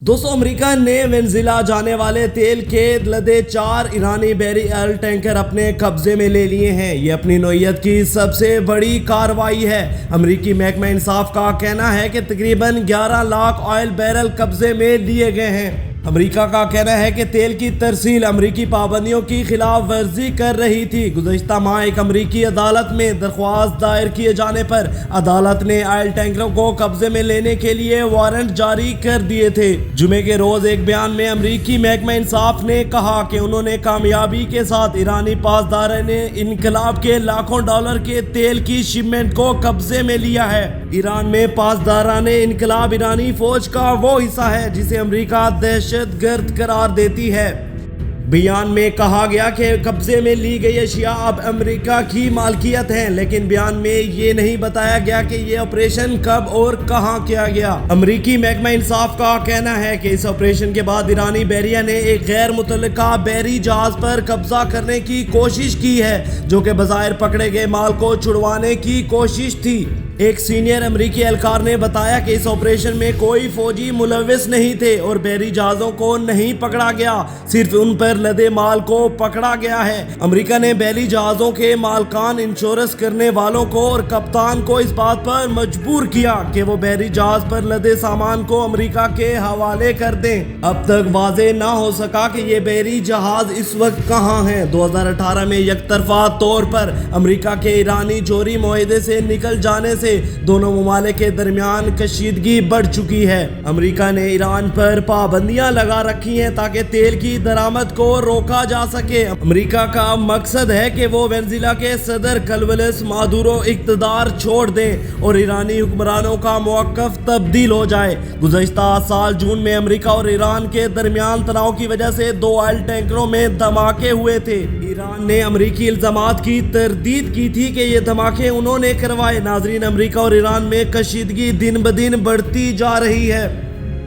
दोस्तों, अमेरिका ने वेनेजुएला जाने वाले तेल के लदे 4 ईरानी बहरी ऑयल टैंकर अपने कब्जे में ले लिए हैं। ये अपनी नौइयत की सबसे बड़ी कार्रवाई है। अमेरिकी महकमा इंसाफ का कहना है कि तकरीबन 11 लाख ऑयल बैरल कब्जे में लिए गए हैं। अमेरिका का कहना है कि तेल की तरसील अमेरिकी पाबंदियों की खिलाफ वर्जी कर रही थी। गुज़श्ता माह एक अमेरिकी अदालत में दरख्वास्त दायर किए जाने पर अदालत ने ऑयल टैंकरों को कब्जे में लेने के लिए वारंट जारी कर दिए थे। जुमे के रोज एक बयान में अमेरिकी महकमा इंसाफ ने कहा कि उन्होंने कामयाबी के साथ ईरानी पासदारान इनकलाब के लाखों डॉलर के तेल की शिपमेंट को कब्जे में लिया है। ईरान में पासदारान इनकलाब ईरानी फौज का वो हिस्सा है जिसे अमेरिका दहशतगर्द करार देती है। बयान में कहा गया कि कब्जे में ली गई अशिया अब अमेरिका की मालकियत हैं, लेकिन बयान में ये नहीं बताया गया कि ये ऑपरेशन कब और कहां किया गया। अमेरिकी महकमा इंसाफ का कहना है कि इस ऑपरेशन के बाद ईरानी बहरिया ने एक गैर मुतल्लिका बहरी जहाज पर कब्जा करने की कोशिश की है, जो कि बज़ाहिर पकड़े गए माल को छुड़वाने की कोशिश थी। एक सीनियर अमेरिकी एहलकार ने बताया कि इस ऑपरेशन में कोई फौजी मुलविस नहीं थे और बहरी जहाज़ों को नहीं पकड़ा गया, सिर्फ उन पर लदे माल को पकड़ा गया है। अमेरिका ने बहरी जहाज़ों के मालकान, इंश्योरेंस करने वालों को और कप्तान को इस बात पर मजबूर किया कि वो बहरी जहाज पर लदे सामान को अमेरिका के हवाले कर दें। अब तक वाज़ेह ना हो सका कि ये बहरी जहाज इस वक्त कहाँ हैं। 2018 में यकतरफा तौर पर अमेरिका के ईरानी जोहरी मुआहदे से निकल जाने से दोनों ममालिक के दरमियान कशीदगी बढ़ चुकी है। अमेरिका ने ईरान पर पाबंदियां लगा रखी हैं ताकि तेल की दरामद को रोका जा सके। अमेरिका का मकसद है कि वो वेनेजुएला के सदर निकोलस मादुरो इख्तियार छोड़ दें और ईरानी हुक्मरानों का मौक़िफ़ तब्दील हो जाए। गुज़श्ता साल जून में अमेरिका और ईरान के दरमियान तनाव की वजह से 2 ऑयल टैंकरों में धमाके हुए थे। ईरान ने अमेरिकी इल्ज़ामात की तरदीद की थी कि ये धमाके उन्होंने करवाए। नाज़रीन, अमेरिका और ईरान में कशीदगी दिन ब दिन बढ़ती जा रही है।